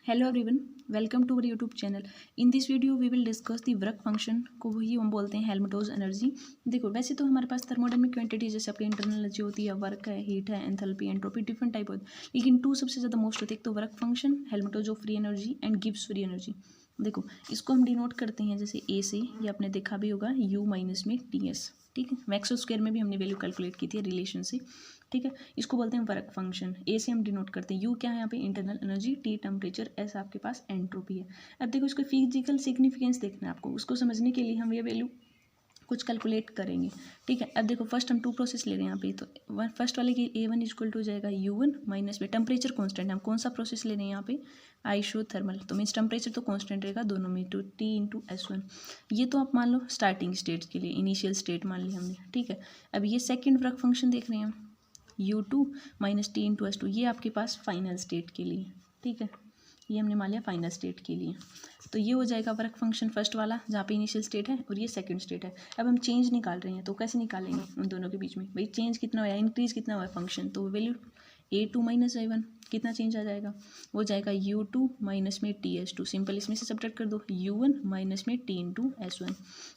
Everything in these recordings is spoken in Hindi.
Hello everyone, welcome to our YouTube channel. In this video we will discuss the work function को वही हम बोलते हैं हेल्महोल्ट्ज़ एनर्जी। देखो वैसे तो हमारे पास थर्मोडायनामिक क्वांटिटी जैसे आपकी इंटरनल एनर्जी होती है, वर्क है, हीट है, एंथैल्पी, एंट्रोपी, डिफरेंट टाइप होती है, लेकिन टू सबसे ज़्यादा मोस्ट होते हैं। एक तो work function Helmholtz of free energy and Gibbs free energy. देखो इसको हम डिनोट करते हैं जैसे ए से, ये आपने देखा भी होगा यू माइनस में टी एस। ठीक है, मैक्सवेल स्क्वायर में भी हमने वैल्यू कैलकुलेट की थी रिलेशन से। ठीक है, इसको बोलते हैं वर्क फंक्शन। ए से हम डिनोट करते हैं, यू क्या है यहाँ पे internal energy, T temperature, S आपके पास एंट्रोपी है। अब देखो इसको फिजिकल सिग्निफिकेंस देखना है आपको, उसको समझने के लिए हम ये वैल्यू कुछ कैलकुलेट करेंगे। ठीक है, अब देखो फर्स्ट हम टू प्रोसेस ले रहे हैं यहाँ पे, तो फर्स्ट वाले की ए वन इक्वल टू जाएगा यू वन माइनस में टेम्परेचर कॉन्स्टेंट। हम कौन सा प्रोसेस ले रहे हैं यहाँ पे, आइसोथर्मल, तो मीन्स टेम्परेचर तो कॉन्स्टेंट रहेगा दोनों में, two T into S one. ये तो आप मान लो स्टार्टिंग स्टेट के लिए, इनिशियल स्टेट मान ली हमने। ठीक है, अब ये सेकेंड वर्क फंक्शन देख रहे हैं हम, U two minus T into S two, ये आपके पास फाइनल स्टेट के लिए। ठीक है, ये हमने मान लिया फाइनल स्टेट के लिए, तो ये हो जाएगा वर्क फंक्शन फर्स्ट वाला जहाँ पे इनिशियल स्टेट है, और ये सेकंड स्टेट है। अब हम चेंज निकाल रहे हैं, तो कैसे निकालेंगे उन दोनों के बीच में, भाई चेंज कितना हुआ, इंक्रीज कितना हुआ फंक्शन, तो value A two minus I one, कितना चेंज आ जाएगा, वो जाएगा यू टू माइनस में टी एस टू। सिंपल इसमें से सब्ट्रैक्ट कर दो, यू वन माइनस में टी इंटू एस वन।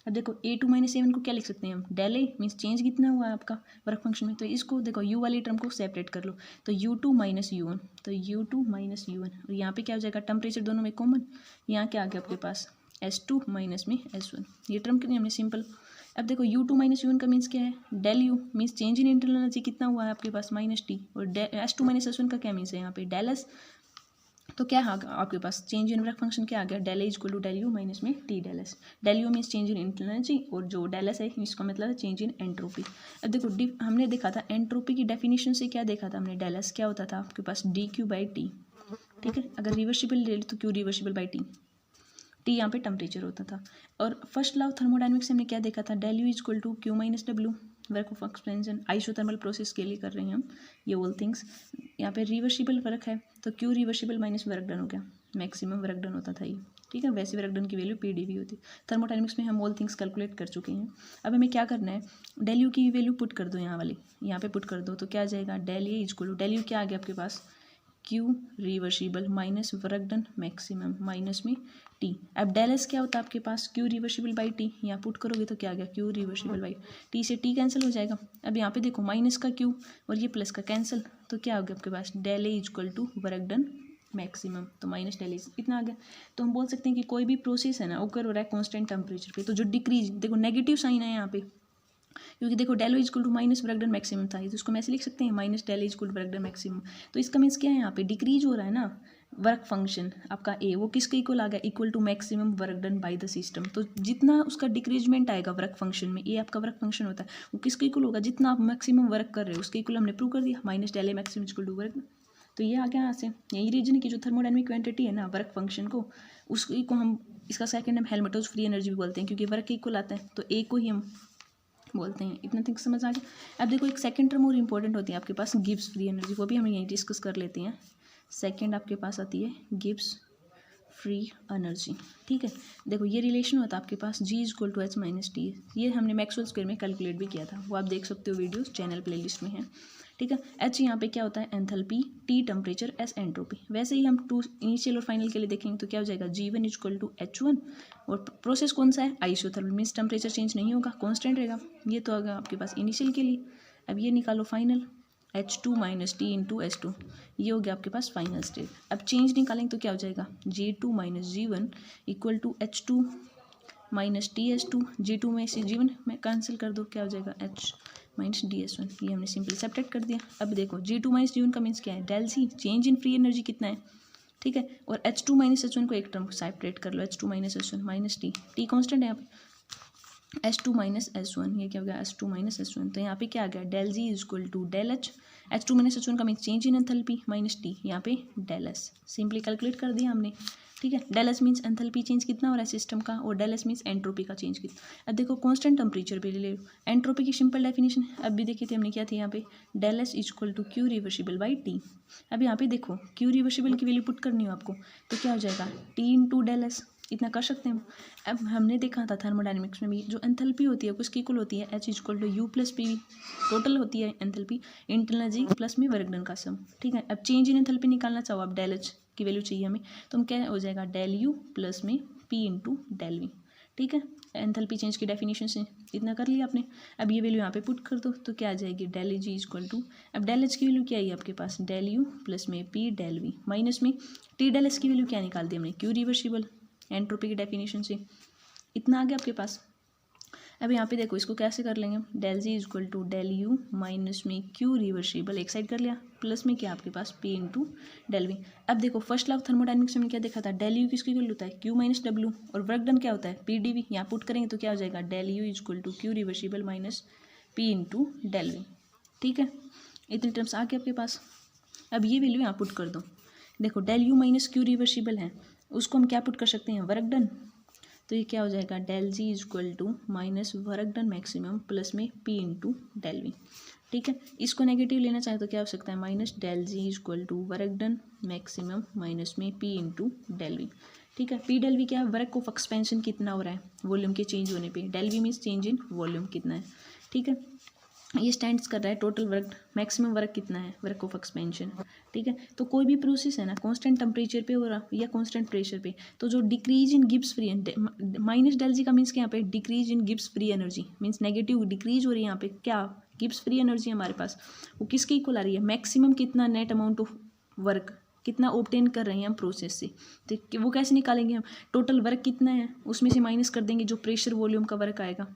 अब देखो A two minus A one को क्या लिख सकते हैं हम, डेल ए, मीन्स चेंज कितना हुआ है आपका वर्क फंक्शन में, तो इसको देखो यू वाली टर्म को सेपरेट कर लो, तो U two minus U one, तो U two minus U one, और यहाँ पे क्या हो जाएगा, टेम्परेचर दोनों में कॉमन, यहाँ क्या आ गया आपके पास एस टू माइनस में एस वन। ये टर्म कितनी हमने सिंपल। अब देखो U two minus U one का मीन्स क्या है, del U, means change in internal energy कितना हुआ है आपके पास माइनस टी, और S two minus S one का क्या मीन्स है यहाँ पे डेल एस। तो क्या आ गया आपके पास चेंज इन वर्क फंक्शन, क्या आ गया, del A equal to del U minus में T del S. Del U means change in internal energy, और जो डेल एस है इसका मतलब है चेंज इन एंट्रोपी। अब देखो हमने देखा था एंट्रोपी की डेफिनेशन से, क्या देखा था हमने, डेल एस क्या होता था आपके पास डी क्यू बाई टी। ठीक है, अगर रिवर्सिबल ले तो Q reversible by T, T यहाँ पे टेम्परेचर होता था। और फर्स्ट लॉ ऑफ थर्मोडायनेमिक्स हमने क्या देखा था, del U equal to Q minus W, work of expansion isothermal process के लिए कर रहे हैं हम ये ऑल थिंग्स। यहाँ पे रिवर्सिबल वर्क है, तो Q reversible minus work done हो गया, मैक्सिमम वर्क डन होता था ये। ठीक है, वैसे वर्क डन की वैल्यू पी डी वी होती है। थर्मोडायनेमिक्स में हम ऑल थिंग्स कैलकुलेट कर चुके हैं। अब हमें क्या करना है, डेल यू की वैल्यू पुट कर दो यहाँ वाली, यहाँ पे पुट कर दो, तो क्या आ जाएगा, del A equal to del U क्या आ गया आपके पास, Q reversible minus work done maximum minus में टी। अब डेल एस क्या होता है आपके पास, क्यू रिवर्सिबल बाई टी, यहाँ पुट करोगे तो क्या आ गया, क्यू रिवर्सिबल बाई टी, से टी कैंसिल हो जाएगा। अब यहाँ पे देखो माइनस का क्यू और ये प्लस का कैंसिल, तो क्या हो गया आपके पास, del A equal to work done maximum, तो माइनस डेल ए इतना आ गया। तो हम बोल सकते हैं कि कोई भी प्रोसेस है ना ओकर हो रहा है कॉन्स्टेंट टेम्परेचर पे, तो जो डिक्रीज, देखो नेगेटिव साइन है यहाँ पे, क्योंकि देखो del O equal to minus work done maximum था, तो इसको मैं ऐसे लिख सकते हैं minus del equal to work done maximum. तो इसका मीन्स क्या है, यहाँ पे डिक्रीज हो रहा है ना वर्क फंक्शन आपका ए, वो किसके इक्वल आ गया, equal to maximum work done by the system. तो जितना उसका डिक्रीजमेंट आएगा वर्क फंक्शन में, ए आपका वर्क फंक्शन होता है, वो किसके इक्वल होगा, जितना आप मैक्सिमम वर्क कर रहे हो उसके इक्वल हमने प्रूव कर दिया, minus del A maximum equal to work. तो ये आ गया यहाँ से, यही रीजन है कि जो थर्मोडायनामिक क्वांटिटी है ना वर्क फंक्शन को, उसको हम इसका second name Helmholtz free energy भी बोलते हैं, क्योंकि वर्क के इक्वल आता है, तो ए को ही हम बोलते हैं। इतना थिंक समझ आ गया। अब देखो एक सेकंड टर्म और इंपॉर्टेंट होती है आपके पास, गिब्स फ्री एनर्जी, वो भी हम यहीं डिस्कस कर लेते हैं। सेकंड आपके पास आती है गिब्स फ्री एनर्जी। ठीक है, देखो ये रिलेशन होता है आपके पास G equal to H minus T, ये हमने मैक्सवेल स्क्वायर में कैलकुलेट भी किया था, वो आप देख सकते हो वीडियोस चैनल प्लेलिस्ट में है। ठीक है, एच यहाँ पे क्या होता है enthalpy, T temperature, S entropy. वैसे ही हम टू इनिशियल और फाइनल के लिए देखेंगे तो क्या हो जाएगा, G one equal to H one, और प्रोसेस कौन सा है, आइसोथर्मल, मीन्स टेम्परेचर चेंज नहीं होगा, कांस्टेंट रहेगा। ये तो आ गया आपके पास इनिशियल के लिए। अब ये निकालो final, H to minus T into S two, ये हो गया आपके पास फाइनल स्टेट। अब चेंज निकालेंगे तो क्या हो जाएगा, G two minus G one equal to H to minus T S two, G two में से जी वन में कैंसिल कर दो, क्या हो जाएगा H minus D S one, ये हमने सिंपली सेपरेट कर दिया। अब देखो G two minus G one का मीन्स क्या है, del C, change in free energy कितना है। ठीक है, और एच टू माइनस एच वन को एक टर्म सेपरेट कर लो, H to minus H one minus T, T constant है यहाँ पे, H to minus H one, ये क्या हो गया H two minus H one, तो यहाँ पे क्या आ गया, del G is equal to del H, H to minus H one का mean change in enthalpy minus T, यहाँ पे डेल एस, सिंपली कैलकुलेट कर दिया हमने। ठीक है, del S means enthalpy change कितना हो रहा है सिस्टम का, और डेल एस मीन्स एंट्रोपी का चेंज कितना। अब देखो कांस्टेंट टेम्परेचर पे ले लो, एंट्रोपी की सिंपल डेफिनेशन अब भी देखी थी हमने, क्या थी यहाँ पे, del S equal to Q reversible by T. अब यहाँ पे देखो क्यू रिवर्सिबल की वैल्यू पुट करनी हो आपको, तो क्या हो जाएगा टी इंटू डेल एस, इतना कर सकते हैं। अब हमने देखा था थर्मोडायनेमिक्स में भी जो एंथैल्पी होती है किसकी इक्वल होती है, H equal to U plus P. Total होती है एंथैल्पी इंटरनल एनर्जी प्लस में वर्क डन का सम। ठीक है, अब चेंज इन एंथैल्पी निकालना चाहो आप, डेल एच की वैल्यू चाहिए हमें, तो हम क्या हो जाएगा डेल यू प्लस में पी इंटू डेल वी। ठीक है, एंथैल्पी चेंज की डेफिनेशन से इतना कर लिया आपने। अब ये वैल्यू यहाँ पे पुट कर दो तो क्या आ जाएगी, डेल एच इक्वल टू, अब डेल एच की वैल्यू क्या आई आपके पास, डेल यू प्लस में पी डेल वी माइनस में टी डेल एस की वैल्यू क्या निकाल दी हमने, क्यू रिवर्सिबल एंट्रोपी की डेफिनेशन से। इतना आ गया आपके पास। अब यहाँ पे देखो इसको कैसे कर लेंगे, del G equal to del U minus में क्यू रिवर्सिबल एक साइड कर लिया, प्लस में क्या आपके पास पी इंटू डेल वी। अब देखो फर्स्ट लॉ ऑफ थर्मोडायनेमिक्स में क्या देखा था, डेल यू किसकी इक्वल होता है, क्यू माइनस डब्ल्यू, और वर्क डन क्या होता है पी डी वी। यहाँ पुट करेंगे तो क्या हो जाएगा, del U equal to Q reversible minus P into del V. ठीक है, इतने टर्म्स आ गए आपके पास। अब ये वैल्यू यहाँ पुट कर दो, देखो del U minus Q reversible है, उसको हम क्या पुट कर सकते हैं, वर्क डन। तो ये क्या हो जाएगा, del G equal to minus work done maximum plus में पी इंटू डेल वी। ठीक है, इसको नेगेटिव लेना चाहे तो क्या हो सकता है, minus del G equal to work done maximum minus में पी इंटू डेल वी। ठीक है, पी डेल वी क्या है, वर्क ऑफ एक्सपेंशन कितना हो रहा है वॉल्यूम के चेंज होने पे, del V means change in volume कितना है। ठीक है, ये स्टैंड्स कर रहा है टोटल वर्क, मैक्सिमम वर्क कितना है, वर्क ऑफ एक्सपेंशन। ठीक है, तो कोई भी प्रोसेस है ना कांस्टेंट टेम्परेचर पे हो रहा या कांस्टेंट प्रेशर पे, तो जो decrease in Gibbs free, minus del G का मीन्स क्या यहाँ पे, decrease in Gibbs free energy means negative decrease हो रही है यहाँ पे, क्या गिब्स फ्री एनर्जी हमारे पास वो किसकी इक्वल आ रही है, मैक्सिमम कितना नेट अमाउंट ऑफ वर्क कितना ऑब्टेन कर रहे हैं हम प्रोसेस से। तो वो कैसे निकालेंगे हम, टोटल वर्क कितना है उसमें से माइनस कर देंगे जो प्रेशर वॉल्यूम का वर्क आएगा।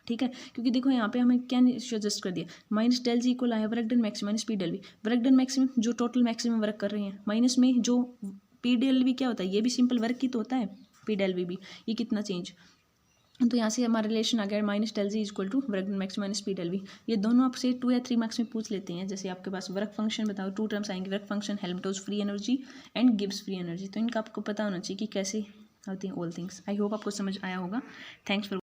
ठीक है, क्योंकि देखो यहाँ पे हमें क्या सजेस्ट कर दिया, माइनस डेल जी इक्वल आया work done maximum minus P del V, work done maximum जो टोटल मैक्सिमम वर्क कर रहे हैं, माइनस में जो पी डेल वी क्या होता है, ये भी सिंपल वर्क ही तो होता है, पी डेल वी भी, ये कितना चेंज। तो यहाँ से हमारा रिलेशन आ गया minus del G equal to work done maximum minus P del V. ये दोनों आपसे 2 या 3 मार्क्स में पूछ लेते हैं, जैसे आपके पास वर्क फंक्शन बताओ, 2 टर्म्स आएंगे, work function, Helmholtz free energy and Gibbs free energy. तो इनका आपको पता होना चाहिए कि कैसे होती हैं ऑल थिंग्स। आई होप आपको समझ आया होगा। Thanks for